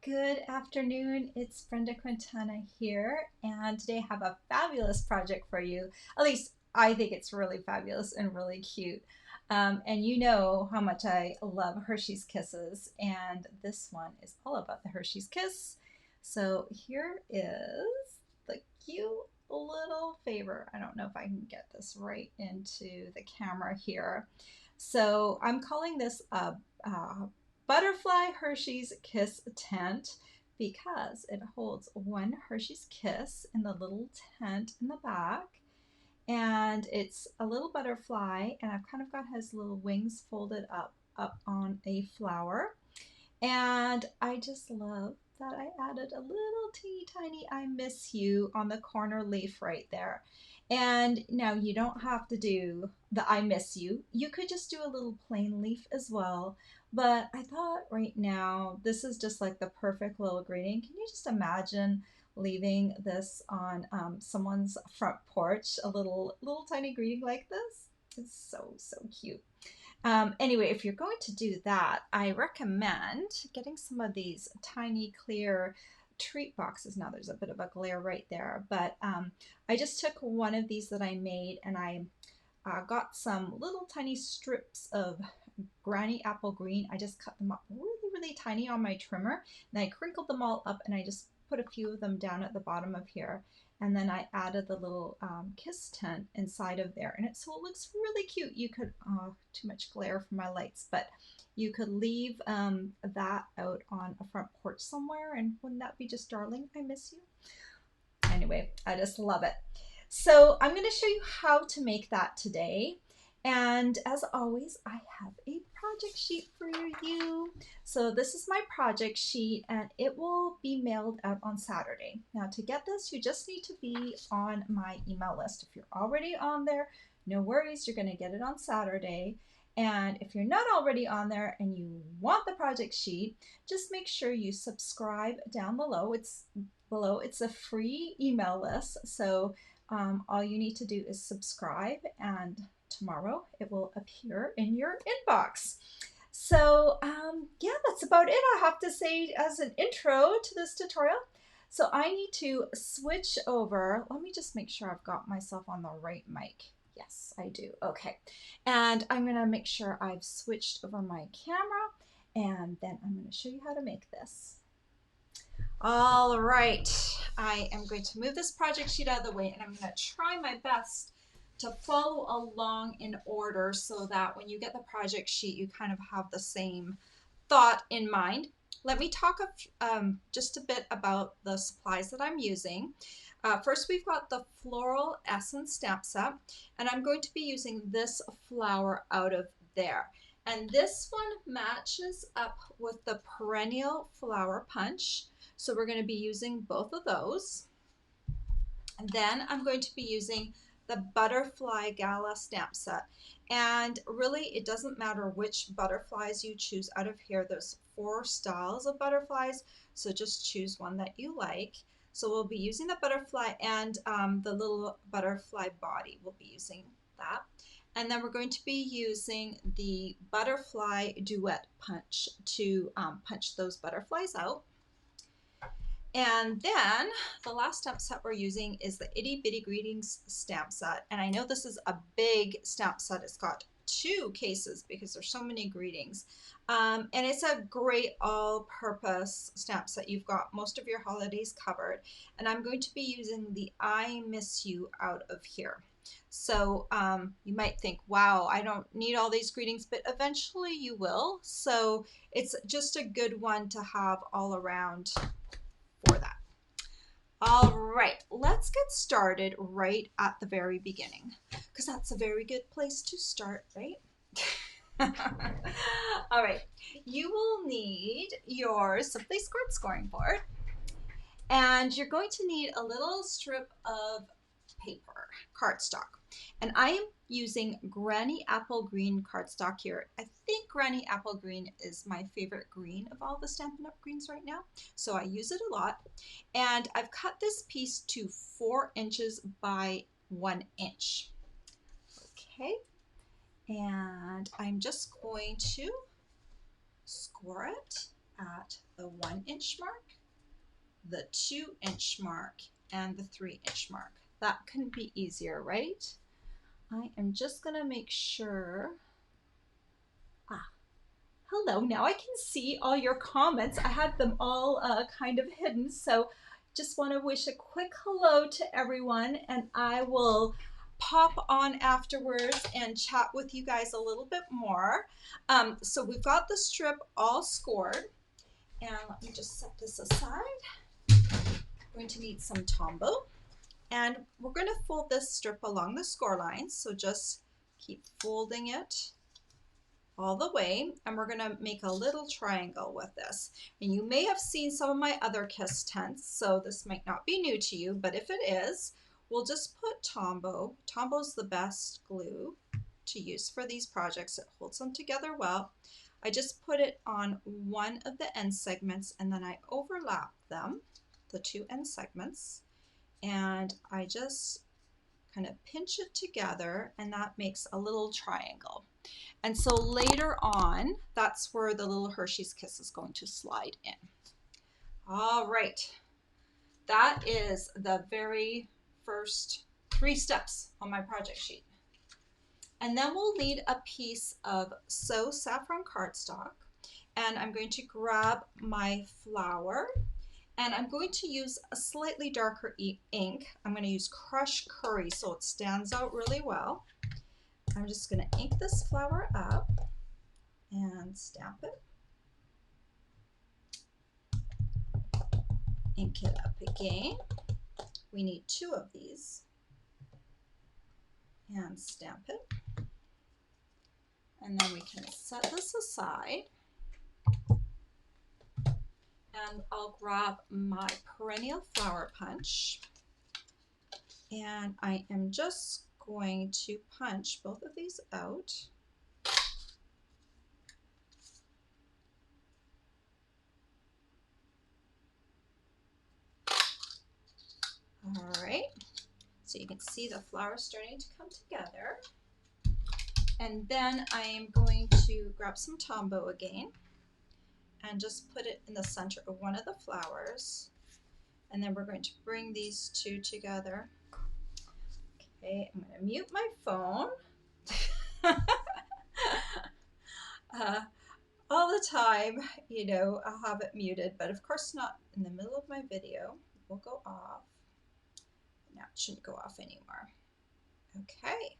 Good afternoon. It's Brenda Quintana here, and today I have a fabulous project for you. At least I think it's really fabulous and really cute. And you know how much I love Hershey's Kisses, and this one is all about the Hershey's Kiss. So here is the cute little favor. I don't know if I can get this right into the camera here. So I'm calling this a Butterfly Hershey's Kiss tent because it holds one Hershey's Kiss in the little tent in the back. And it's a little butterfly, and I've kind of got his little wings folded up on a flower. And I just love that I added a little teeny tiny I miss you on the corner leaf right there. And now you don't have to do the I miss you. You could just do a little plain leaf as well. But I thought right now this is just like the perfect little greeting. Can you just imagine leaving this on someone's front porch, a little tiny greeting like this? It's so cute. Anyway, if you're going to do that, I recommend getting some of these tiny clear treat boxes. Now there's a bit of a glare right there, but I just took one of these that I made and I got some little tiny strips of granny apple green. I just cut them up really tiny on my trimmer, and I crinkled them all up, and I just put a few of them down at the bottom of here. And then I added the little kiss tent inside of there, and so it looks really cute. You could, too much glare from my lights, but you could leave that out on a front porch somewhere, and wouldn't that be just darling? I miss you. Anyway, I just love it. So I'm going to show you how to make that today. And as always, I have a project sheet for you. So this is my project sheet, and it will be mailed out on Saturday. Now to get this, you just need to be on my email list. If you're already on there, no worries, you're going to get it on Saturday. And if you're not already on there and you want the project sheet, just make sure you subscribe down below. It's a free email list. So all you need to do is subscribe, and tomorrow it will appear in your inbox. So yeah, that's about it. I have to say as an intro to this tutorial. So I need to switch over. Let me just make sure I've got myself on the right mic. Yes, I do. Okay. And I'm going to make sure I've switched over my camera, and then I'm going to show you how to make this. All right, I am going to move this project sheet out of the way, and I'm going to try my best to follow along in order so that when you get the project sheet, you kind of have the same thought in mind. Let me talk just a bit about the supplies that I'm using. First, we've got the Floral Essence stamp set, and I'm going to be using this flower out of there. And this one matches up with the Perennial Flower Punch. So we're going to be using both of those. And then I'm going to be using the Butterfly Gala stamp set. And really, it doesn't matter which butterflies you choose out of here. There's 4 styles of butterflies, so just choose one that you like. So we'll be using the butterfly and the little butterfly body. We'll be using that. And then we're going to be using the Butterfly Duet Punch to punch those butterflies out. And then the last stamp set we're using is the Itty Bitty Greetings stamp set. And I know this is a big stamp set. It's got 2 cases because there's so many greetings. And it's a great all-purpose stamp set. You've got most of your holidays covered. And I'm going to be using the I Miss You out of here. So you might think, wow, I don't need all these greetings, but eventually you will. So it's just a good one to have all around for that. All right, let's get started right at the very beginning, because that's a very good place to start, right? All right, you will need your Simply Scored scoring board, and you're going to need a little strip of paper, cardstock. And I am using Granny Apple Green cardstock here. I think Granny Apple Green is my favorite green of all the Stampin' Up! Greens right now, so I use it a lot. And I've cut this piece to 4 inches by 1 inch. Okay, and I'm just going to score it at the 1-inch mark, the 2-inch mark, and the 3-inch mark. That couldn't be easier, right? I am just gonna make sure. Hello, now I can see all your comments. I had them all kind of hidden, so just want to wish a quick hello to everyone, and I will pop on afterwards and chat with you guys a little bit more. So we've got the strip all scored, and let me just set this aside. We're going to need some Tombow, and we're going to fold this strip along the score lines, so just keep folding it all the way, and we're going to make a little triangle with this. And you may have seen some of my other kiss tents, so this might not be new to you, but if it is, we'll just put Tombow. Tombow's the best glue to use for these projects. It holds them together well. I just put it on one of the end segments, and then I overlap them, the 2 end segments, and I just kind of pinch it together, and that makes a little triangle. And so later on, that's where the little Hershey's Kiss is going to slide in. All right, that is the very first 3 steps on my project sheet. And then we'll need a piece of So Saffron cardstock, and I'm going to grab my flower, and I'm going to use a slightly darker ink. I'm going to use Crushed Curry so it stands out really well. I'm just going to ink this flower up and stamp it. Ink it up again. We need 2 of these. And stamp it. And then we can set this aside. And I'll grab my Perennial Flower Punch. And I am just going to punch both of these out. All right, so you can see the flowers starting to come together. And then I am going to grab some Tombow again and just put it in the center of one of the flowers. And then we're going to bring these 2 together. Okay, I'm going to mute my phone. All the time, you know, I'll have it muted, but of course not in the middle of my video. It will go off. Now it shouldn't go off anymore. Okay.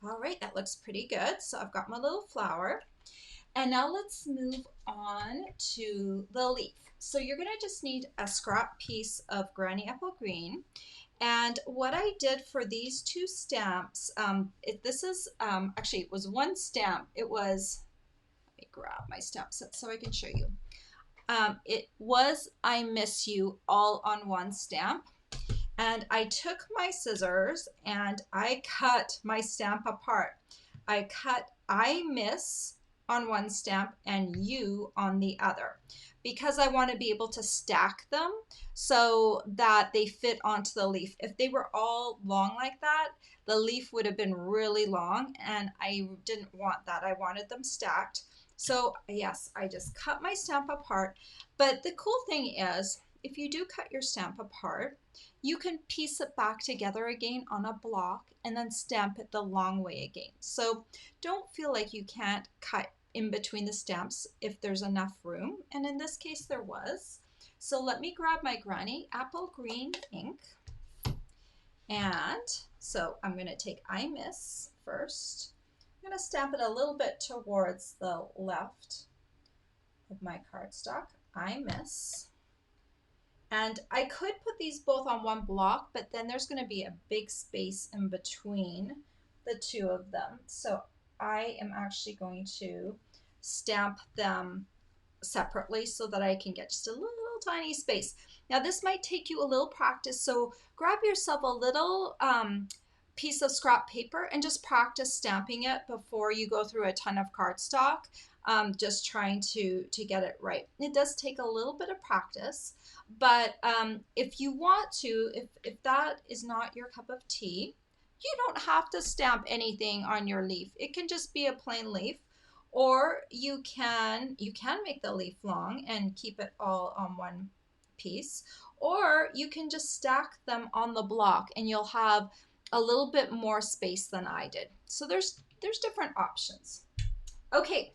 All right, that looks pretty good. So I've got my little flower. And now let's move on to the leaf. So you're going to just need a scrap piece of Granny Apple Green. And what I did for these 2 stamps, this is actually, it was 1 stamp. It was, let me grab my stamp set so I can show you. It was I Miss You all on 1 stamp. And I took my scissors and I cut my stamp apart. I cut I Miss on 1 stamp and You on the other, because I want to be able to stack them so that they fit onto the leaf. If they were all long like that, the leaf would have been really long, and I didn't want that. I wanted them stacked. So yes, I just cut my stamp apart. But the cool thing is, if you do cut your stamp apart, you can piece it back together again on a block and then stamp it the long way again. So don't feel like you can't cut in between the stamps if there's enough room, and in this case there was. So let me grab my Granny Apple Green ink, and so I'm going to take I Miss first. I'm going to stamp it a little bit towards the left of my cardstock. I Miss. And I could put these both on 1 block, but then there's going to be a big space in between the 2 of them. So I am actually going to stamp them separately so that I can get just a little tiny space. Now this might take you a little practice, so grab yourself a little piece of scrap paper and just practice stamping it before you go through a ton of cardstock, just trying to get it right. It does take a little bit of practice, but if you want to, if that is not your cup of tea, You don't have to stamp anything on your leaf. It can just be a plain leaf, or you can make the leaf long and keep it all on one piece, or you can just stack them on the block and you'll have a little bit more space than I did. So there's different options. Okay,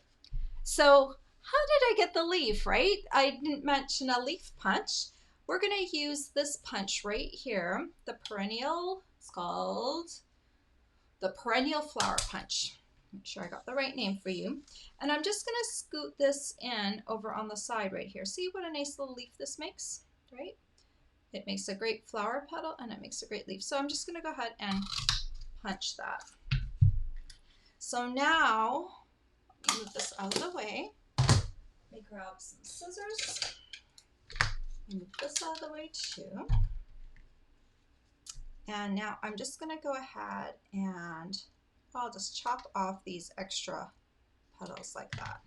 so how did I get the leaf, right? I didn't mention a leaf punch. We're going to use this punch right here, the Perennial. It's called the Perennial Flower Punch. Make sure I got the right name for you. And I'm just going to scoot this in over on the side right here. See what a nice little leaf this makes, right? It makes a great flower petal and it makes a great leaf. So I'm just going to go ahead and punch that. So now, move this out of the way. Let me grab some scissors. Move this out of the way too. And now I'm just going to go ahead and I'll just chop off these extra petals like that.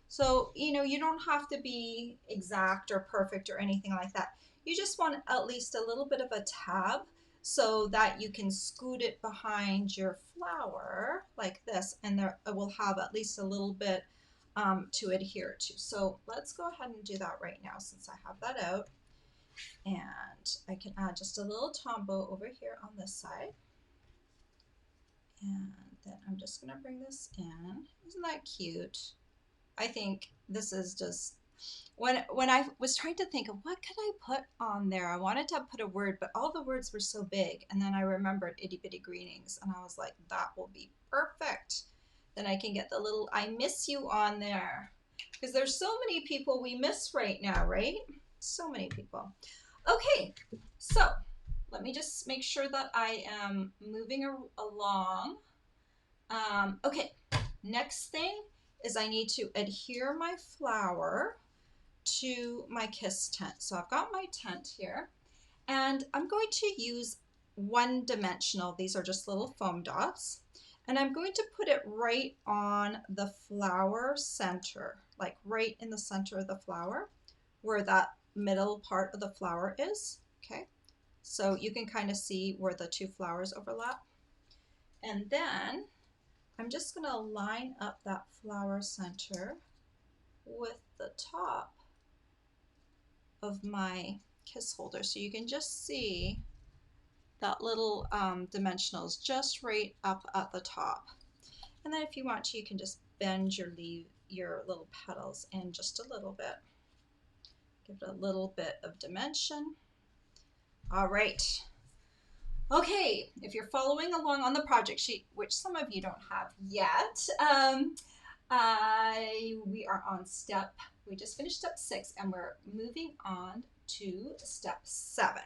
So, you don't have to be exact or perfect or anything like that. You just want at least a little bit of a tab so that you can scoot it behind your flower like this, and there it will have at least a little bit to adhere to. So let's go ahead and do that right now since I have that out. And I can add just a little tombow over here on this side. And then I'm just going to bring this in. Isn't that cute? I think this is just, when I was trying to think of what could I put on there, I wanted to put a word, but all the words were so big. And then I remembered itty bitty greenings, and I was like, that will be perfect. Then I can get the little I miss you on there, because there's so many people we miss right now, right? So many people. Okay, so let me just make sure that I am moving along. Okay, next thing is I need to adhere my flower to my kiss tent. So I've got my tent here, and I'm going to use one-dimensional. These are just little foam dots, and I'm going to put it right on the flower center, like right in the center of the flower, where that middle part of the flower is. Okay, so you can kind of see where the two flowers overlap. And then I'm just going to line up that flower center with the top of my kiss holder. So you can just see that little dimensionals just right up at the top. And then if you want to, you can just bend your little petals in just a little bit. Give it a little bit of dimension. All right. Okay, if you're following along on the project sheet, which some of you don't have yet, we are on we just finished step 6 and we're moving on to step 7.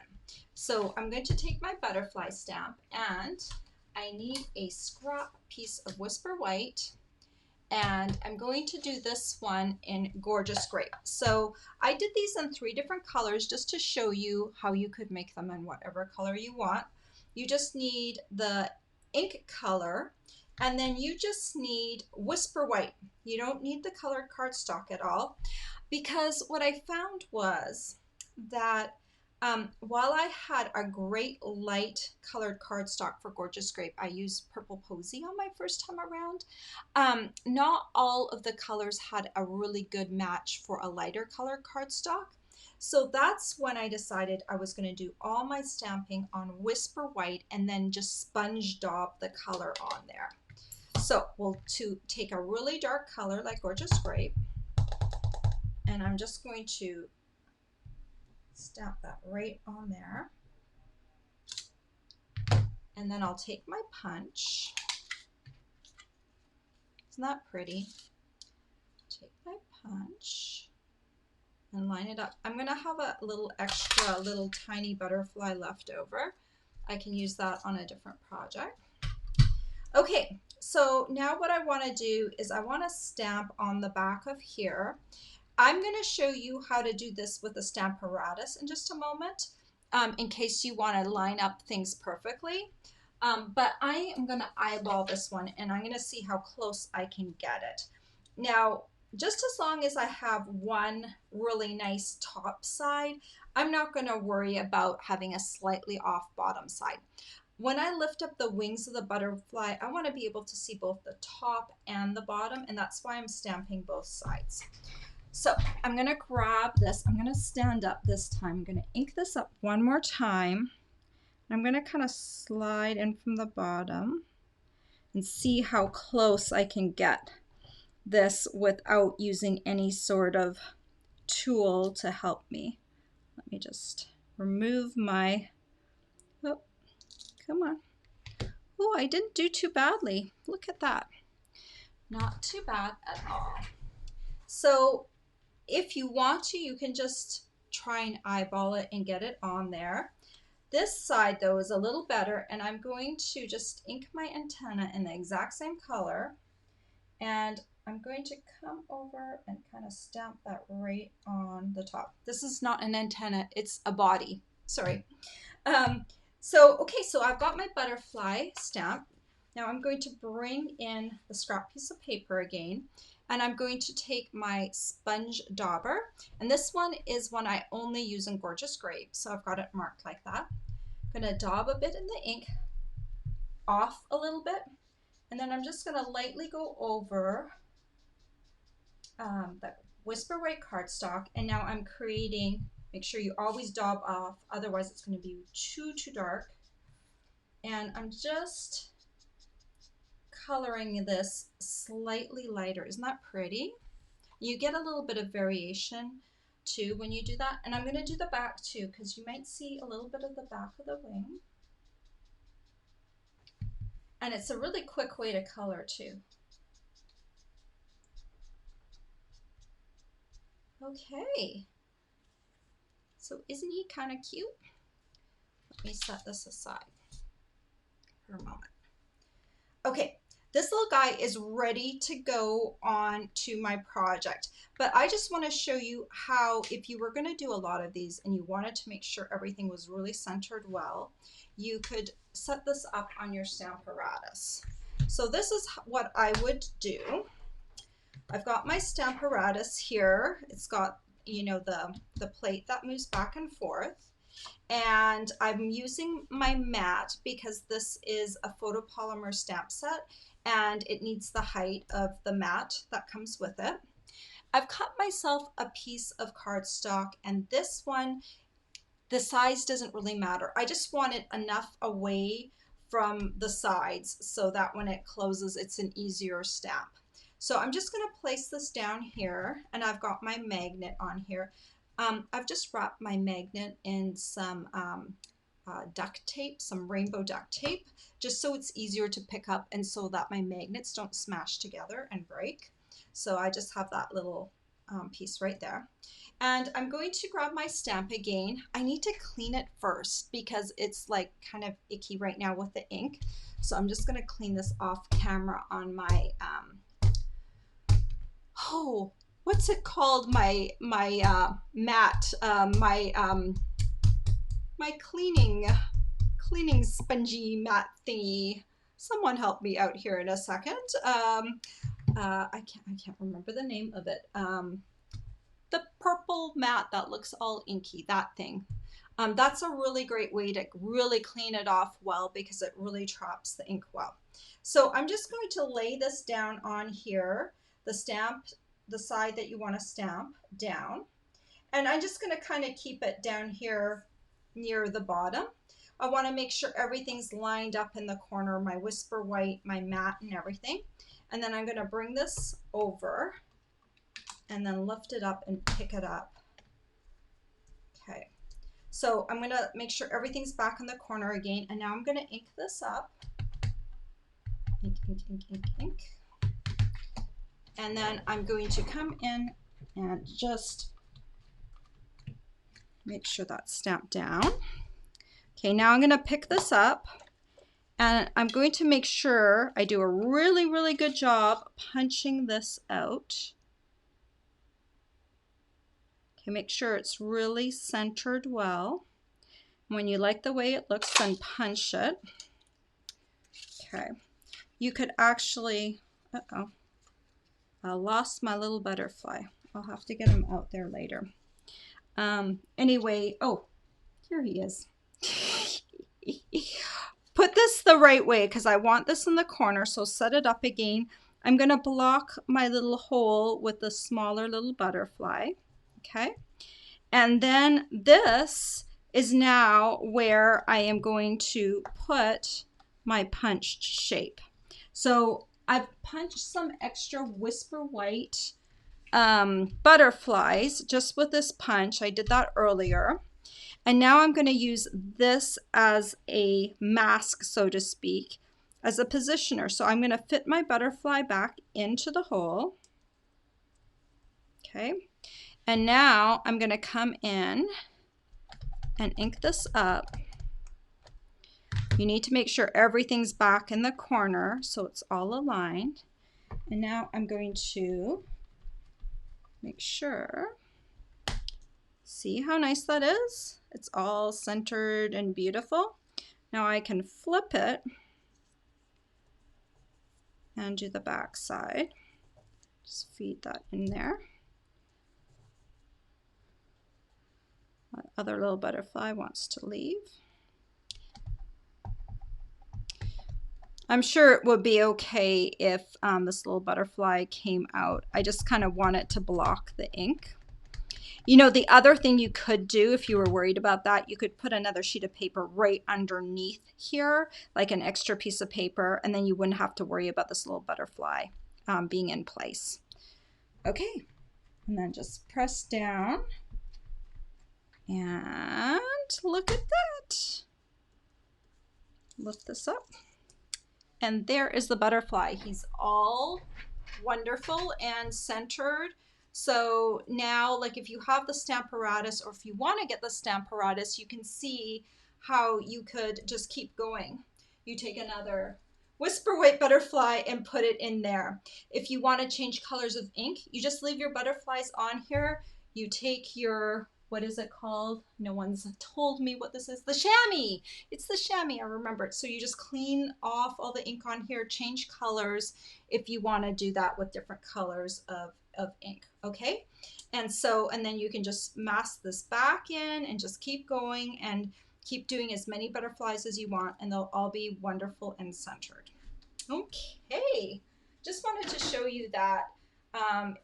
So I'm going to take my butterfly stamp, and I need a scrap piece of Whisper White, and I'm going to do this one in Gorgeous Grape. So I did these in 3 different colors just to show you how you could make them in whatever color you want. You just need the ink color, and then you just need Whisper White. You don't need the colored cardstock at all, because what I found was that while I had a great light colored cardstock for Gorgeous Grape, I used Purple Posy on my first time around. Not all of the colors had a really good match for a lighter colored cardstock. So that's when I decided I was going to do all my stamping on Whisper White and then just sponge daub the color on there. So we'll take a really dark color like Gorgeous Grape, and I'm just going to stamp that right on there. And then I'll take my punch. Isn't that pretty? Take my punch and line it up. I'm going to have a little extra, little tiny butterfly left over. I can use that on a different project. Okay, so now what I want to do is I want to stamp on the back of here. I'm going to show you how to do this with a Stamparatus in just a moment, in case you want to line up things perfectly. But I am going to eyeball this one, and I'm going to see how close I can get it. Now, just as long as I have one really nice top side, I'm not going to worry about having a slightly off bottom side. when I lift up the wings of the butterfly, I want to be able to see both the top and the bottom, and that's why I'm stamping both sides. So I'm going to grab this. I'm going to stand up this time. I'm going to ink this up one more time. I'm going to kind of slide in from the bottom and see how close I can get this without using any sort of tool to help me. Let me just remove my, oh, come on. Oh, I didn't do too badly. Look at that. Not too bad at all. So if you want to, you can just try and eyeball it and get it on there. This side though is a little better, and I'm going to just ink my antenna in the exact same color, and I'm going to come over and kind of stamp that right on the top. This is not an antenna, it's a body. Sorry. Okay, so I've got my butterfly stamp. Now I'm going to bring in the scrap piece of paper again, and I'm going to take my sponge dauber, and this one is one I only use in Gorgeous Grape, so I've got it marked like that. I'm going to daub a bit in the ink, off a little bit, and then I'm just going to lightly go over the Whisper White cardstock, and now I'm creating, make sure you always daub off, otherwise it's going to be too dark. And I'm just coloring this slightly lighter. Isn't that pretty? You get a little bit of variation too when you do that. And I'm going to do the back too, because you might see a little bit of the back of the wing. And it's a really quick way to color too. Okay. So isn't he kind of cute? Let me set this aside for a moment. Okay, this little guy is ready to go on to my project, but I just want to show you how, if you were going to do a lot of these and you wanted to make sure everything was really centered well, you could set this up on your Stamparatus. So this is what I would do. I've got my Stamparatus here. It's got, you know, the plate that moves back and forth. And I'm using my mat because this is a photopolymer stamp set and it needs the height of the mat that comes with it. I've cut myself a piece of cardstock, and this one, the size doesn't really matter. I just want it enough away from the sides so that when it closes, it's an easier stamp. So I'm just going to place this down here, and I've got my magnet on here. I've just wrapped my magnet in some duct tape, some rainbow duct tape, just so it's easier to pick up and so that my magnets don't smash together and break. So I just have that little piece right there. And I'm going to grab my stamp again. I need to clean it first because it's like kind of icky right now with the ink. So I'm just going to clean this off camera on my what's it called? My mat, my cleaning spongy mat thingy. Someone help me out here in a second. I can't remember the name of it. The purple mat that looks all inky, that thing. That's a really great way to really clean it off well because it really traps the ink well. So I'm just going to lay this down on here, the side that you want to stamp down. And I'm just going to kind of keep it down here near the bottom. I want to make sure everything's lined up in the corner, my Whisper White, my mat, and everything. And then I'm going to bring this over and then lift it up and pick it up. Okay. So I'm going to make sure everything's back in the corner again. And now I'm going to ink this up. Ink, ink, ink, ink, ink. And then I'm going to come in and just make sure that's stamped down. Okay, now I'm going to pick this up and I'm going to make sure I do a really, really good job punching this out. Okay, make sure it's really centered well. When you like the way it looks, then punch it. Okay, you could actually, I lost my little butterfly. I'll have to get him out there later. Anyway, oh, here he is. put this the right way because I want this in the corner. So set it up again. I'm going to block my little hole with the smaller little butterfly. Okay. And then this is now where I am going to put my punched shape. So I've punched some extra Whisper White butterflies just with this punch. I did that earlier. And now I'm going to use this as a mask, so to speak, as a positioner. So I'm going to fit my butterfly back into the hole. Okay. And now I'm going to come in and ink this up. You need to make sure everything's back in the corner so it's all aligned. And now I'm going to make sure. See how nice that is? It's all centered and beautiful. Now I can flip it and do the back side. Just feed that in there. That other little butterfly wants to leave. I'm sure it would be okay if this little butterfly came out. I just kind of want it to block the ink. You know, the other thing you could do if you were worried about that, you could put another sheet of paper right underneath here, like an extra piece of paper, and then you wouldn't have to worry about this little butterfly being in place. Okay, and then just press down. And look at that. Lift this up. And there is the butterfly. He's all wonderful and centered. So now, like if you have the Stamparatus, or if you want to get the Stamparatus, you can see how you could just keep going. You take another Whisper White butterfly and put it in there. If you want to change colors of ink, you just leave your butterflies on here. You take your, what is it called? No one's told me what this is. The chamois. It's the chamois. I remember it. So you just clean off all the ink on here, change colors if you want to do that with different colors of ink. Okay. And then you can just mask this back in and just keep going and keep doing as many butterflies as you want, and they'll all be wonderful and centered. Okay. Just wanted to show you that.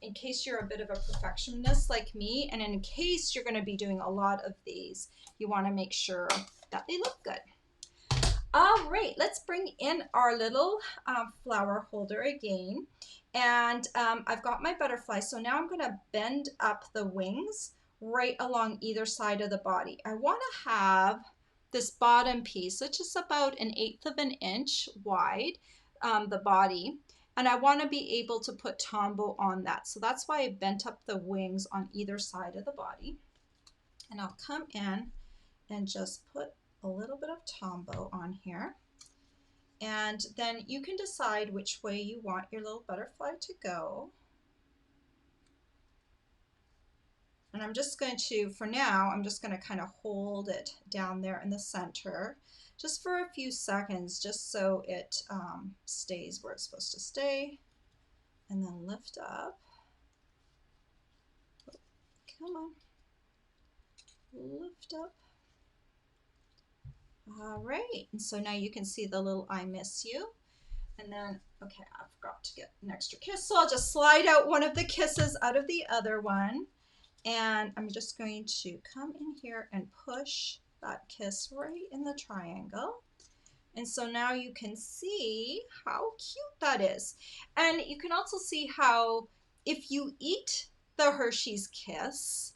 In case you're a bit of a perfectionist like me, and in case you're going to be doing a lot of these, you want to make sure that they look good. All right, let's bring in our little flower holder again. And I've got my butterfly. So now I'm going to bend up the wings right along either side of the body. I want to have this bottom piece, which is about 1/8 of an inch wide, the body. And I want to be able to put tombow on that. So that's why I bent up the wings on either side of the body. And I'll come in and just put a little bit of tombow on here. And then you can decide which way you want your little butterfly to go. And I'm just going to, for now, I'm just going to kind of hold it down there in the center just for a few seconds, just so it stays where it's supposed to stay. And then lift up. Come on. Lift up. All right, and so now you can see the little I miss you. And then, okay, I forgot to get an extra kiss, so I'll just slide out one of the kisses out of the other one. And I'm just going to come in here and push that kiss right in the triangle. And so now you can see how cute that is. And you can also see how if you eat the Hershey's Kiss,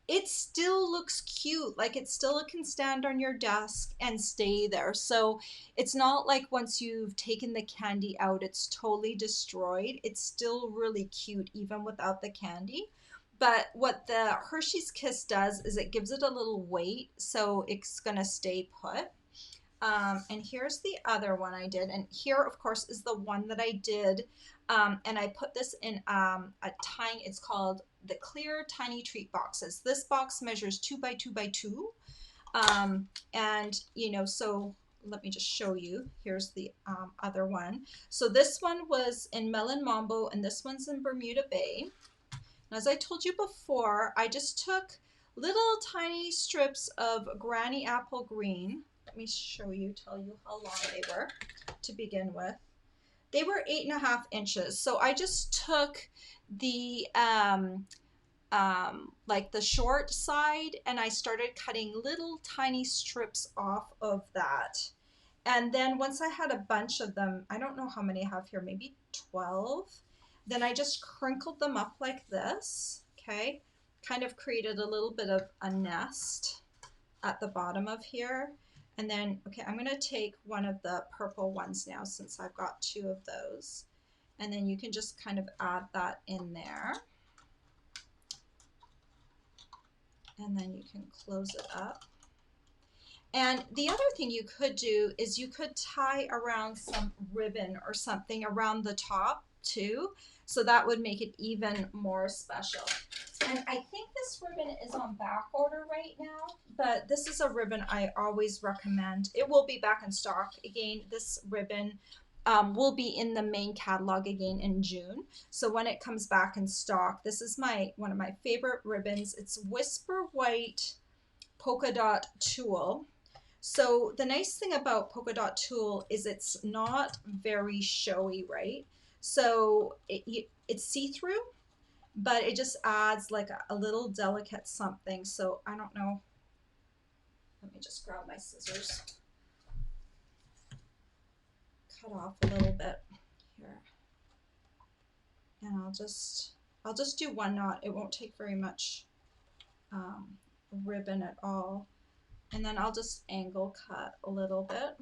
it still looks cute. Like it still can stand on your desk and stay there. So it's not like once you've taken the candy out, it's totally destroyed. It's still really cute even without the candy. But what the Hershey's Kiss does is it gives it a little weight, so it's gonna stay put. And here's the other one I did. And here, of course, is the one that I did. And I put this in a tiny, it's called the clear tiny treat boxes. This box measures 2 by 2 by 2. And, you know, so let me just show you. Here's the other one. So this one was in Melon Mambo, and this one's in Bermuda Bay. And as I told you before, I just took little tiny strips of Granny Apple Green, Let me show you, tell you how long they were to begin with. They were 8.5 inches. So I just took the like the short side, and I started cutting little tiny strips off of that. And then once I had a bunch of them, I don't know how many I have here, maybe 12. Then I just crinkled them up like this, okay? Kind of created a little bit of a nest at the bottom of here. And then, okay, I'm gonna take one of the purple ones now since I've got two of those. And then you can just kind of add that in there. And then you can close it up. And the other thing you could do is you could tie around some ribbon or something around the top too. So that would make it even more special. And I think this ribbon is on back order right now, but this is a ribbon I always recommend. It will be back in stock again. This ribbon will be in the main catalog again in June. So when it comes back in stock, this is one of my favorite ribbons. It's Whisper White Polka Dot Tulle. So the nice thing about polka dot tulle is it's not very showy, right? So it's see-through, but it just adds like a little delicate something. So I don't know. Let me just grab my scissors. Cut off a little bit here. And I'll just do one knot. It won't take very much ribbon at all. And then I'll just angle cut a little bit.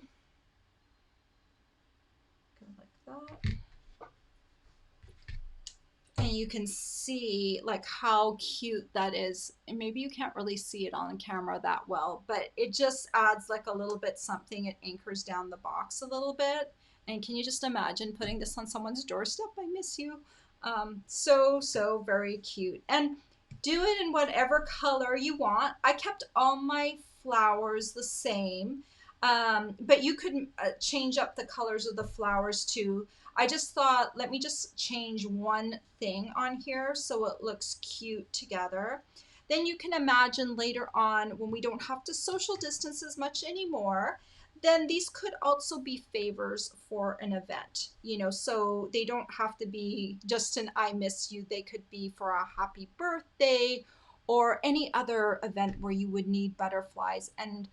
Go like that. And you can see like how cute that is. And maybe you can't really see it on camera that well, but it just adds like a little bit something. It anchors down the box a little bit. And can you just imagine putting this on someone's doorstep? I miss you. So very cute. And do it in whatever color you want. I kept all my flowers the same, but you could change up the colors of the flowers too. I just thought, let me just change one thing on here so it looks cute together. Then you can imagine later on when we don't have to social distance as much anymore, then these could also be favors for an event, you know, so they don't have to be just an I miss you. They could be for a happy birthday or any other event where you would need butterflies. And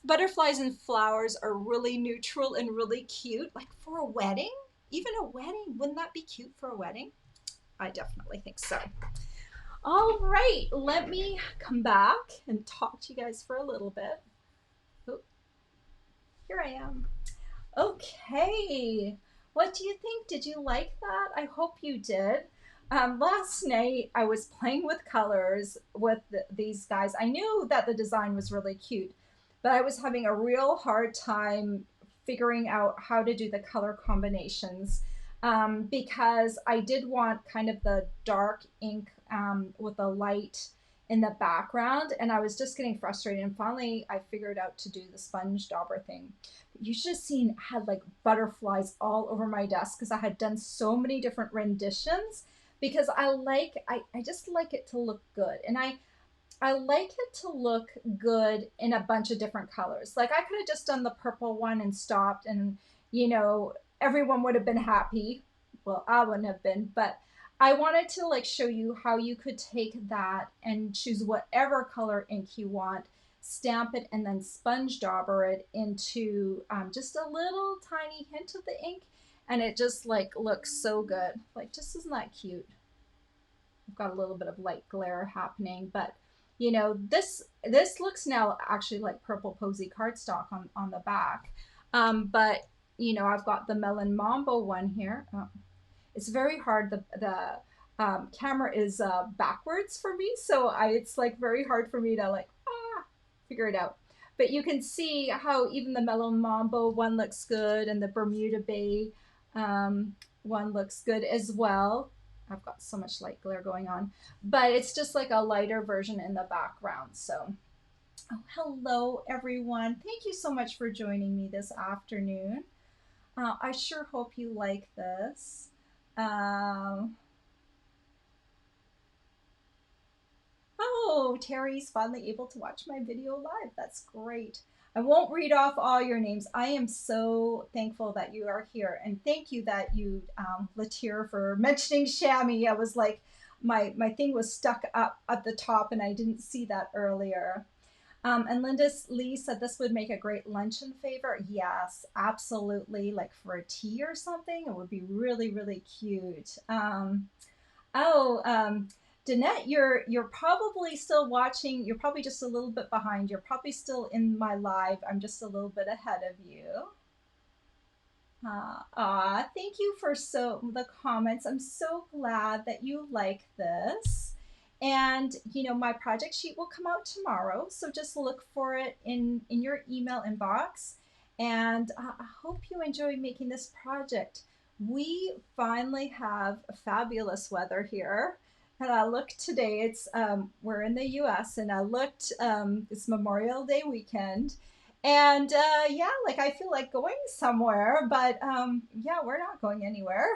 butterflies and flowers are really neutral and really cute. Like for a wedding, even a wedding, wouldn't that be cute for a wedding? I definitely think so. All right, let me come back and talk to you guys for a little bit. Here I am. Okay. What do you think? Did you like that? I hope you did. Last night I was playing with colors with these guys. I knew that the design was really cute, but I was having a real hard time figuring out how to do the color combinations because I did want kind of the dark ink with the light in the background, and I was just getting frustrated, and finally I figured out to do the sponge dauber thing. You should have seen, I had like butterflies all over my desk because I had done so many different renditions, because I just like it to look good, and I like it to look good in a bunch of different colors. Like I could have just done the purple one and stopped, and you know, everyone would have been happy. Well, I wouldn't have been, but I wanted to like show you how you could take that and choose whatever color ink you want, stamp it, and then sponge dauber it into just a little tiny hint of the ink, and it just like looks so good. Like, just isn't that cute? I've got a little bit of light glare happening, but you know, this looks now actually like purple posy cardstock on the back. But you know, I've got the Melon Mambo one here. Oh, it's very hard. The camera is backwards for me, so it's like very hard for me to like figure it out. But you can see how even the Melon Mambo one looks good, and the Bermuda Bay one looks good as well. I've got so much light glare going on, but it's just like a lighter version in the background. So, oh, hello everyone. Thank you so much for joining me this afternoon. I sure hope you like this. Oh, Terry's finally able to watch my video live. That's great. I won't read off all your names. I am so thankful that you are here, and thank you that you, Latier, for mentioning chamois. I was like, my thing was stuck up at the top, and I didn't see that earlier. And Linda Lee said this would make a great luncheon favor. Yes, absolutely. Like for a tea or something, it would be really, really cute. Oh, Danette, you're probably still watching. You're probably just a little bit behind. You're probably still in my live. I'm just a little bit ahead of you. Thank you for the comments. I'm so glad that you like this. And my project sheet will come out tomorrow, so just look for it in your email inbox. And I hope you enjoy making this project. We finally have fabulous weather here. And I looked today, it's we're in the US, and I looked, it's Memorial Day weekend, and yeah, like I feel like going somewhere, but yeah, we're not going anywhere.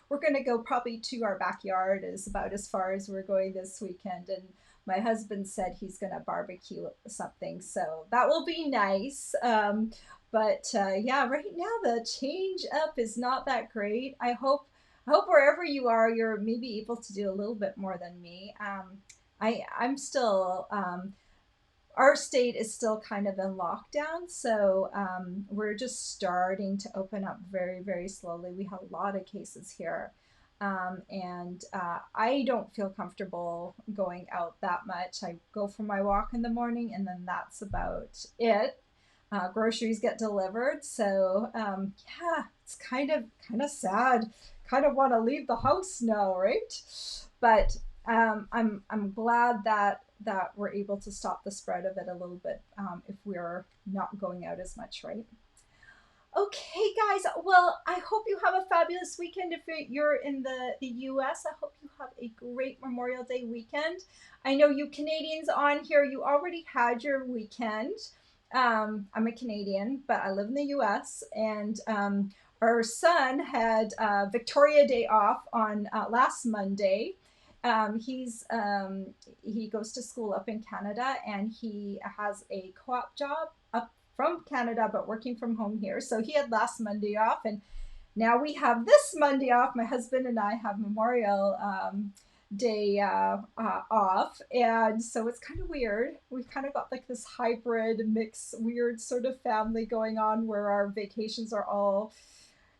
We're going to go probably to our backyard, is about as far as we're going this weekend. And my husband said he's going to barbecue something, so that will be nice. But yeah, right now the change up is not that great. I hope wherever you are, you're maybe able to do a little bit more than me. I'm still our state is still kind of in lockdown, so we're just starting to open up very, very slowly. We have a lot of cases here, and I don't feel comfortable going out that much. I go for my walk in the morning, and then that's about it. Groceries get delivered, so yeah, it's kind of sad. Kind of want to leave the house now, right? But I'm glad that we're able to stop the spread of it a little bit, if we're not going out as much, right? Okay, guys. Well, I hope you have a fabulous weekend. If you're in the US, I hope you have a great Memorial Day weekend. I know you Canadians on here, you already had your weekend. I'm a Canadian, but I live in the US, and our son had Victoria Day off on last Monday. He goes to school up in Canada, and he has a co-op job up from Canada, but working from home here. So he had last Monday off, and now we have this Monday off. My husband and I have Memorial Day off, and so it's kind of weird. We've kind of got like this hybrid mix, weird sort of family going on, where our vacations are all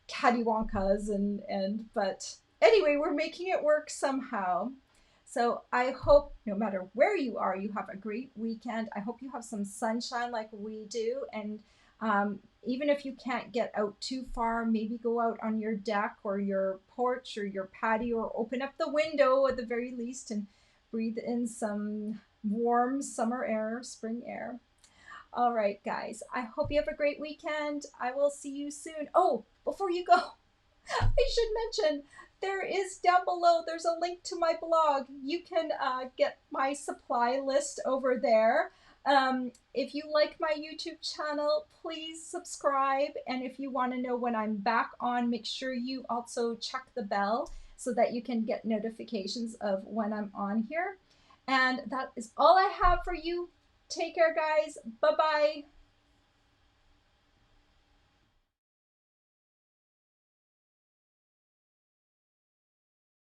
cattywankas, and but anyway, we're making it work somehow. So I hope no matter where you are, you have a great weekend. I hope you have some sunshine like we do. And even if you can't get out too far, maybe go out on your deck or your porch or your patio, or open up the window at the very least and breathe in some warm summer air, spring air. All right, guys, I hope you have a great weekend. I will see you soon. Oh, before you go, I should mention there is down below, there's a link to my blog. You can get my supply list over there. If you like my YouTube channel, please subscribe. And if you want to know when I'm back on, make sure you also check the bell so that you can get notifications of when I'm on here. And that is all I have for you. Take care, guys. Bye bye.